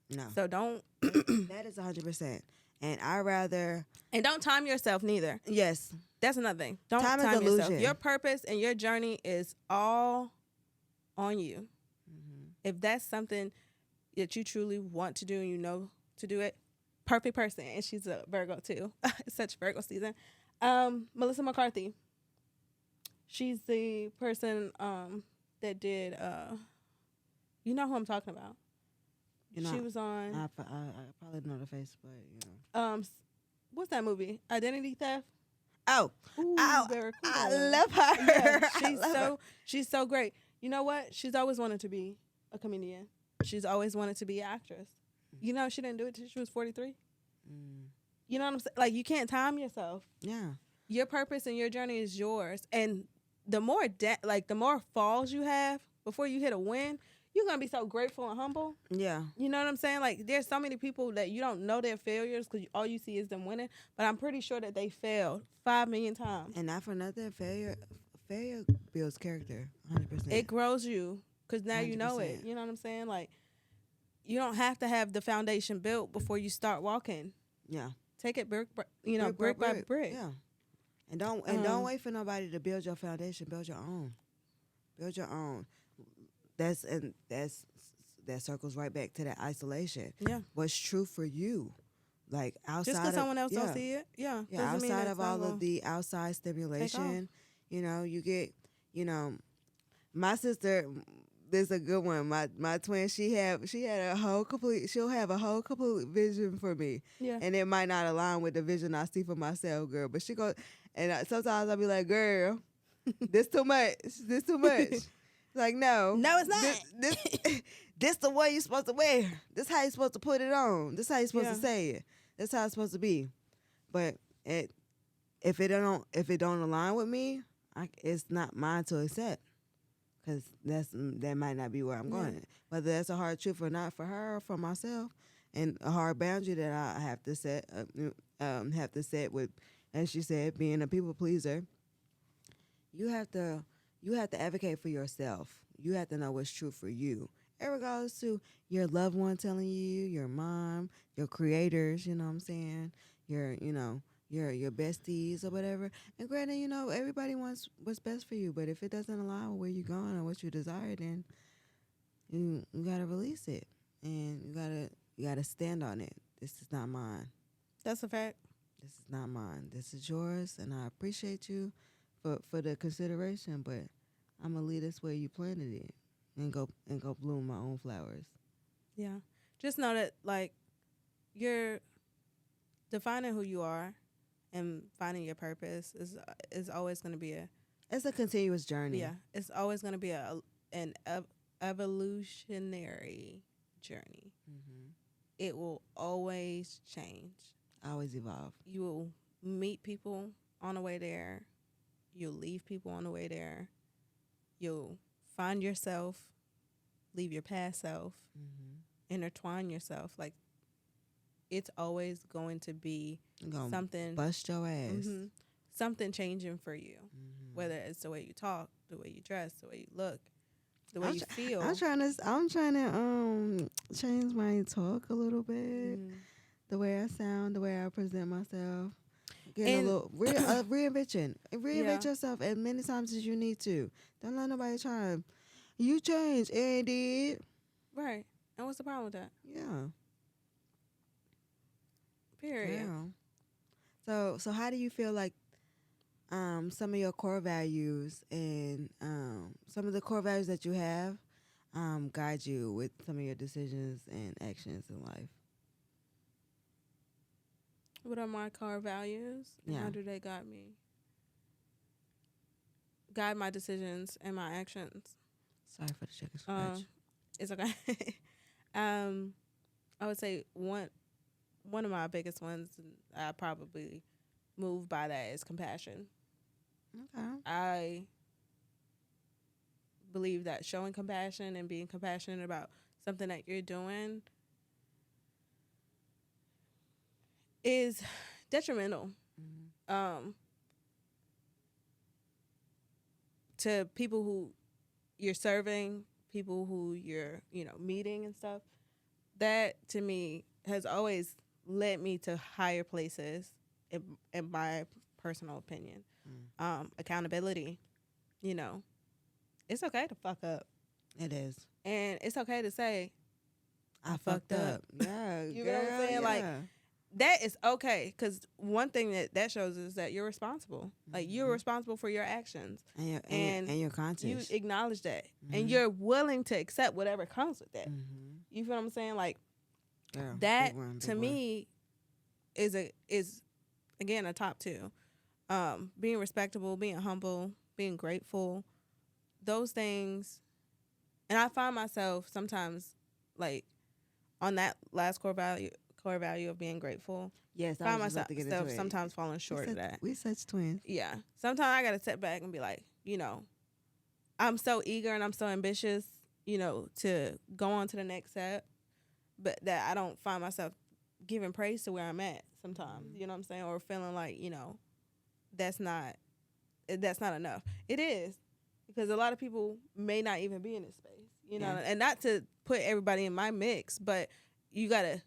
No. So don't That is 100%. And I rather don't time yourself neither. yes. That's another thing. Don't Time is time yourself. illusion. Your purpose and your journey is all on you. If that's something that you truly want to do and you know to do it, perfect person. And she's a Virgo too. It's such Virgo season. Melissa McCarthy. She's the person that did you know who I'm talking about. She was on I probably know the face, but what's that movie? Identity Theft? Oh, Ooh, I Barracuda. love her. Yeah, I love she's so great. You know what? She's always wanted to be a comedian. She's always wanted to be an actress. You know, she didn't do it till she was 43. You know what I'm saying? Like, you can't time yourself. Yeah. Your purpose and your journey is yours. And the more the more falls you have before you hit a win, you're gonna be so grateful and humble. Yeah. You know what I'm saying? Like, there's so many people that you don't know their failures because all you see is them winning. But I'm pretty sure that they failed 5 million times. And not for nothing, failure builds character. 100%. It grows you because now you know it. 100%. You know what I'm saying? Like, you don't have to have the foundation built before you start walking. Yeah. Take it brick by brick. Yeah. And don't wait for nobody to build your foundation. Build your own. Build your own. That circles right back to that isolation. Yeah. What's true for you, like outside Just because of someone else don't see it, yeah, doesn't mean outside that's of not all gonna- of the outside stimulation, you get, my sister. This is a good one. My twin, she'll have a whole complete vision for me, Yeah. and it might not align with the vision I see for myself, girl. But she go, and sometimes I'll be like, girl, this too much. This too much. Like, no, No, it's not. This the way you're supposed to wear. This how you're supposed to put it on. This how you're supposed Yeah. to say it. That's how it's supposed to be. But if it don't align with me, it's not mine to accept. Because that might not be where I'm Yeah. going. Whether that's a hard truth or not for her or for myself, and a hard boundary that I have to set with, as she said, being a people pleaser. You have to advocate for yourself. you have to know what's true for you. And regardless to your loved one telling you, your mom, your creators, you know what I'm saying, your besties or whatever. And granted, everybody wants what's best for you, but if it doesn't align with where you're going or what you desire, then you gotta release it, and you gotta stand on it. This is not mine. That's a fact. This is not mine. This is yours, and I appreciate you for the consideration, but I'm gonna leave this where you planted it, and go bloom my own flowers. Yeah. Just know that, like, you're defining who you are and finding your purpose is always going to be It's a continuous journey. it's always going to be an evolutionary journey. Mm-hmm. It will always change. Always evolve. You will meet people on the way there. You'll leave people on the way there. You'll find yourself, leave your past self, intertwine yourself. Like, it's always going to be something. Bust your ass. Something changing for you. Whether it's the way you talk, the way you dress, the way you look, the way you feel. I'm trying to change my talk a little bit. The way I sound, the way I present myself. Getting a little reinvention. Reinvent yourself as many times as you need to. Don't let nobody try. You change, and did. Right. And what's the problem with that? Yeah. Period. Yeah. So how do you feel like some of your core values and some of the core values that you have guide you with some of your decisions and actions in life? What are my core values? And how do they guide me? Guide my decisions and my actions. Sorry for the chicken scratch. It's okay. I would say one of my biggest ones, and I probably move by that, is compassion. Okay. I believe that showing compassion and being compassionate about something that you're doing is detrimental to people who you're serving, people who you're meeting and stuff. That to me has always led me to higher places, in my personal opinion. Accountability, it's okay to fuck up. It is. And it's okay to say, I fucked up. Yeah. You know what I'm saying? Yeah. Like, that is okay, because one thing that shows is that you're responsible. Like, you're responsible for your actions. And your conscience. You acknowledge that. And you're willing to accept whatever comes with that. You feel what I'm saying? Like, that, to me, is again, a top two. Being respectable, being humble, being grateful. Those things. And I find myself sometimes, like, on that last core value of being grateful. Yes, I find was myself about to get into it. sometimes falling short of that. We such twins. Yeah. Sometimes I got to step back and be like, I'm so eager and I'm so ambitious, to go on to the next step, but that I don't find myself giving praise to where I'm at sometimes, you know what I'm saying? Or feeling like, that's not enough. It is, because a lot of people may not even be in this space, and not to put everybody in my mix, but you got to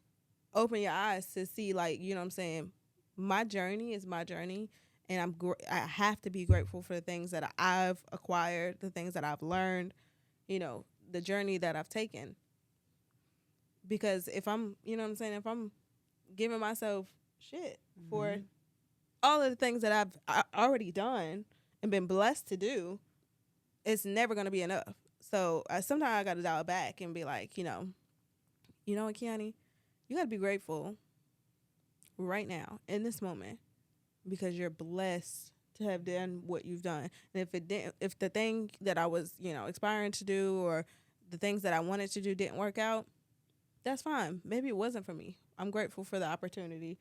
open your eyes to see, like, you know what I'm saying? My journey is my journey, and I have to be grateful for the things that I've acquired, the things that I've learned, the journey that I've taken. Because if I'm, you know what I'm saying, if I'm giving myself shit for all of the things that I've already done and been blessed to do, it's never going to be enough. So sometimes I got to dial back and be like, you know what, Kiani? You got to be grateful right now, in this moment, because you're blessed to have done what you've done. And if the thing that I was, aspiring to do, or the things that I wanted to do didn't work out, that's fine. Maybe it wasn't for me. I'm grateful for the opportunity,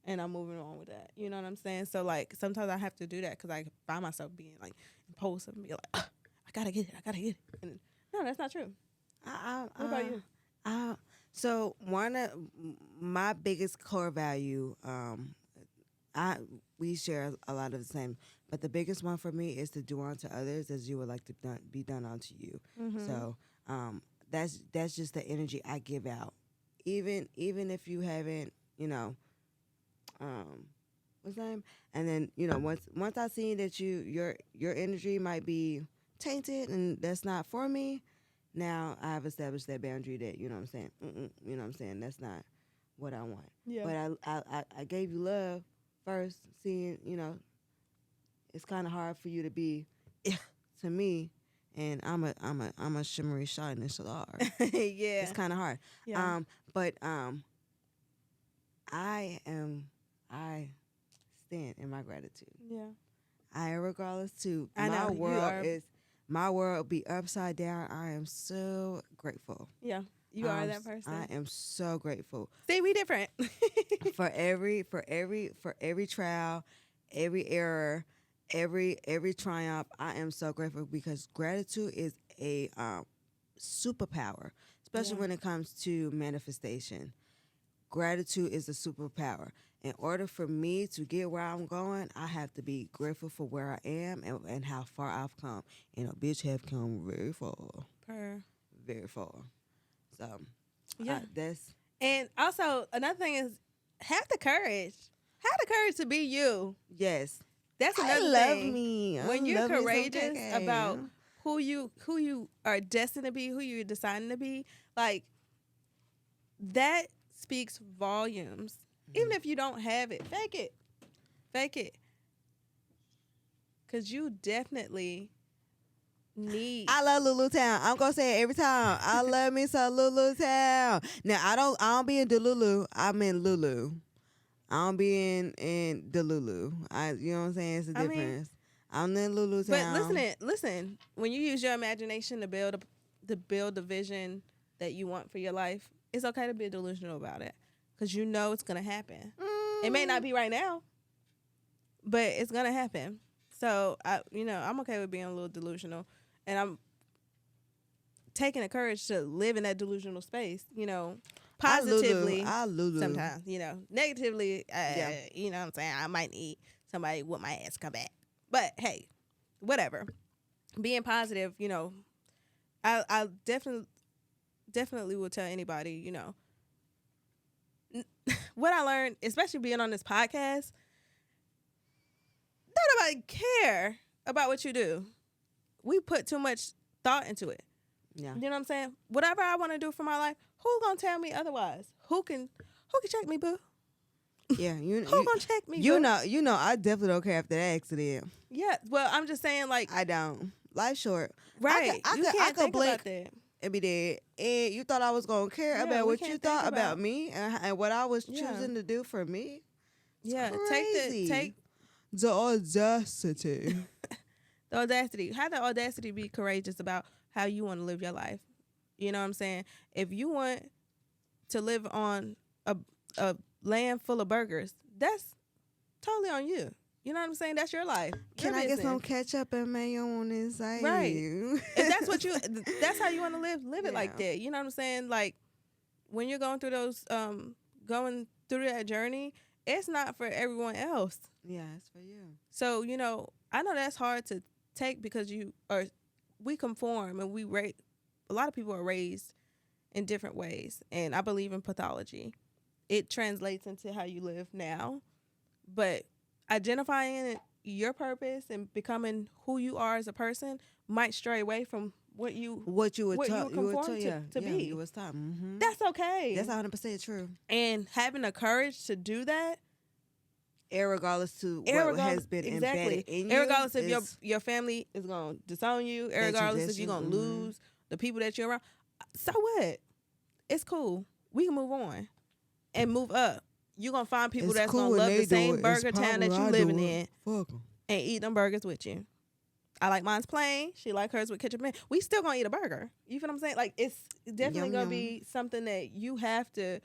and I'm moving on with that. You know what I'm saying? So, like, sometimes I have to do that because I find myself being, like, impulsive and be like, I gotta get it. And no, that's not true. What about you? So one of my biggest core value, we share a lot of the same But the biggest one for me is to do unto others as you would like to be done unto you. Mm-hmm. So that's just the energy I give out. Even if you haven't, what's name? And then once I see that your energy might be tainted and that's not for me, now I've established that boundary that you know what I'm saying. You know what I'm saying? That's not what I want. Yeah. But I gave you love first, seeing it's kind of hard for you to be to me, and I'm a shimmery shining star. Yeah. It's kind of hard. Yeah. But I stand in my gratitude. Yeah. Regardless to I know, my world be upside down. I am so grateful. Yeah. You are that person. I am so grateful. See, we different. for every trial, every error, every triumph. I am so grateful because gratitude is a superpower, especially when it comes to manifestation. Gratitude is a superpower. In order for me to get where I'm going, I have to be grateful for where I am and how far I've come. And a bitch have come very far. Very far. So, yeah. That's... And also, another thing is, have the courage. Have the courage to be you. Yes. That's another I love thing. me. When you're courageous Okay. about who you are destined to be, who you're deciding to be, like, that speaks volumes. Even if you don't have it, fake it. Fake it. Because you definitely need... I love Lulu Town. I'm gonna say it every time. I love me some Lulu Town. Now I don't be in Delulu. I'm in Lulu. I don't be in Delulu. You know what I'm saying? It's a difference. I'm in Lulu Town. But listen. When you use your imagination to build the vision that you want for your life, it's okay to be delusional about it. Because you know it's going to happen. It may not be right now, but it's going to happen. So, I'm okay with being a little delusional. And I'm taking the courage to live in that delusional space, positively. I Lulu. Sometimes, negatively, you know what I'm saying? I might need somebody with my ass come back. But, hey, whatever. Being positive, I definitely will tell anybody, what I learned, especially being on this podcast, don't nobody care about what you do. We put too much thought into it. Yeah. You know what I'm saying? Whatever I want to do for my life, who gonna tell me otherwise? Who can check me, boo? Yeah, who gonna check me? You boo? know, I definitely don't care after that accident. Yeah. Well, I'm just saying, like, I don't. Life's short. Right. I could blink and be dead. And you thought I was gonna care about what you thought about me and what I was choosing to do for me? It's crazy. Take the audacity. The audacity. Have the audacity to be courageous about how you want to live your life. You know what I'm saying? If you want to live on a land full of burgers, that's totally on you. You know what I'm saying? That's your life. Can I get some ketchup and mayo on the inside? Right. If that's how you want to live it like that. You know what I'm saying? Like, when you're going through going through that journey, it's not for everyone else. Yeah, it's for you. So, I know that's hard to take because we conform and a lot of people are raised in different ways. And I believe in pathology. It translates into how you live now. But identifying your purpose and becoming who you are as a person might stray away from what you were conformed to be. You was taught. Mm-hmm. That's okay. That's 100% true. And having the courage to do that, irregardless to what has been embedded in you. Irregardless if your family is going to disown you, irregardless if you're going to lose the people that you're around. So what? It's cool. We can move on and move up. You're going to find people that's going to love the same burger town that you living in and eat them burgers with you. I like mine's plain. She like hers with ketchup. We still going to eat a burger. You feel what I'm saying? Like, it's definitely going to be something that you have to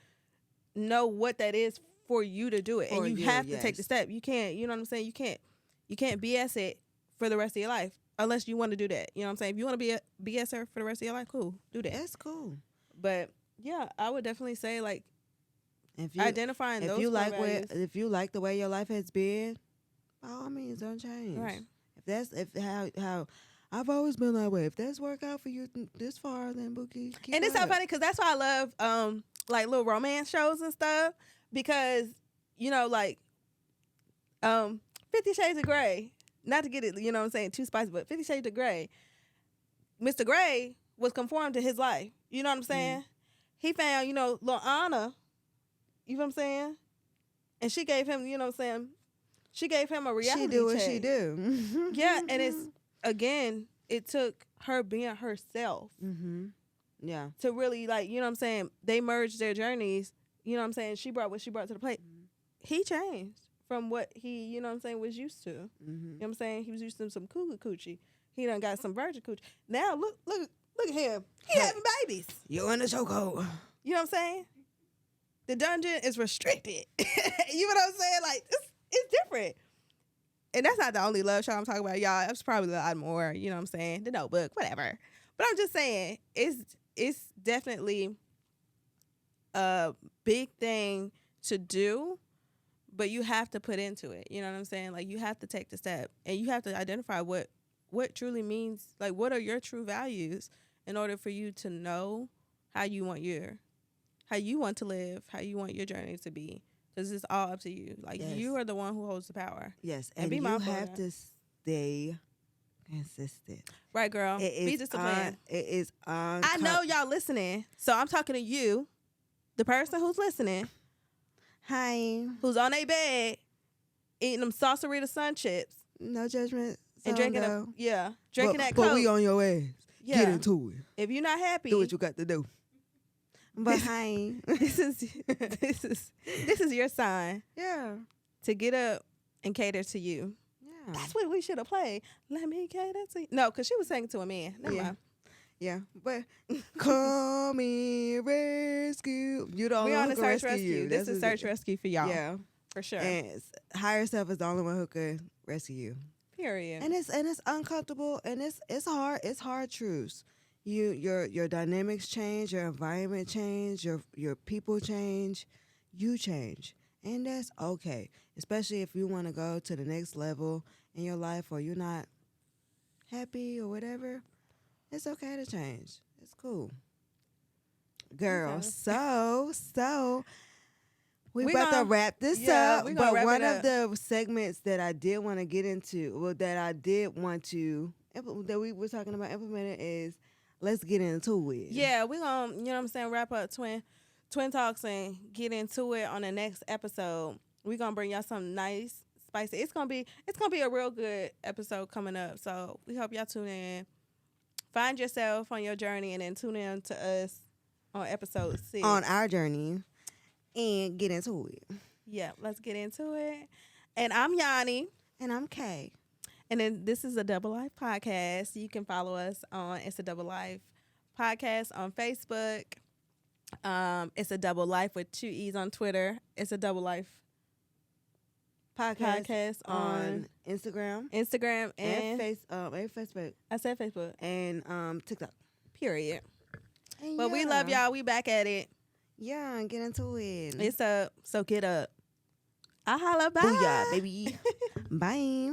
know what that is for you to do it. And you have to take the step. You can't, you know what I'm saying? You can't BS it for the rest of your life unless you want to do that. You know what I'm saying? If you want to be a BSer for the rest of your life, cool. Do that. That's cool. But yeah, I would definitely say, like, identifying those values. If you like the way your life has been, by all means, don't change. Right. If how I've always been that way. If that's worked out for you this far, then Bookie, keep And it's so up. funny because that's why I love like little romance shows and stuff, because like 50 Shades of Grey, not to get it, you know what I'm saying, too spicy, but 50 Shades of Grey, Mr. Grey was conformed to his life. You know what I'm saying? He found, little Anna, you know what I'm saying? And she gave him, you know what I'm saying? She gave him a reality She do what check. she do. Yeah, and it's, again, it took her being herself Yeah. to really, like, you know what I'm saying? They merged their journeys. You know what I'm saying? She brought what she brought to the plate. He changed from what he, you know what I'm saying, was used to. You know what I'm saying? He was used to some cougar coochie. He done got some virgin coochie. Now, look at him. He having babies. You in the chokehold. You know what I'm saying? The dungeon is restricted. You know what I'm saying? Like, it's different. And that's not the only love show I'm talking about, y'all. It's probably a lot more, you know what I'm saying? The Notebook, whatever. But I'm just saying, it's definitely a big thing to do, but you have to put into it. You know what I'm saying? Like, you have to take the step, and you have to identify what truly means, like, what are your true values in order for you to know how you want to live, how you want your journey to be. Because it's all up to you. Like, Yes. you are the one who holds the power. Yes, And and be you mindful of have that. to stay consistent. Right, girl? It Be is disciplined. It is on. I know y'all listening, so I'm talking to you, the person who's listening, Hi. who's on their bed, eating them Saucerita Sun chips No judgment. and zone, drinking though. drinking but, that But Coke. we on your ass. Yeah. Get into it. If you're not happy, Do what you got to do. But hi. this is your sign Yeah. to get up and cater to you. Yeah. That's what we should have played. Let me cater to you. No, because she was singing to a man. Never Yeah. mind. Yeah. But call me rescue. You the only We one on who the can search rescue rescue. you. This That's is what search it- rescue for y'all. Yeah. For sure. And higher self is the only one who could rescue you. Period. And it's uncomfortable and it's hard. It's hard truths. Your dynamics change, your environment change, your people change, you change. And that's okay. Especially if you want to go to the next level in your life or you're not happy or whatever. It's okay to change. It's cool. Girl, Okay. so we We about to gonna- wrap this yeah, up. we gonna But wrap one it of up. the segments that I did want to get into, that we were talking about implementing is let's get into it. Yeah, we gonna, you know what I'm saying, wrap up Twin Talks and get into it on the next episode. We gonna bring y'all something nice, spicy. It's gonna be a real good episode coming up. So we hope y'all tune in. Find yourself on your journey and then tune in to us on episode 6. On our journey and get into it. Yeah, let's get into it. And I'm Yanni. And I'm Kay. And then this is a Double Life podcast. You can follow us on It's a Double Life podcast on Facebook. It's a Double Life with 2 E's on Twitter. It's a Double Life podcast on Instagram Instagram and and Facebook I said Facebook. and TikTok. Period. And But we love y'all. We back at it. Yeah, and get into it. It's up. So get up. I holla. Bye. Booyah, baby. Bye.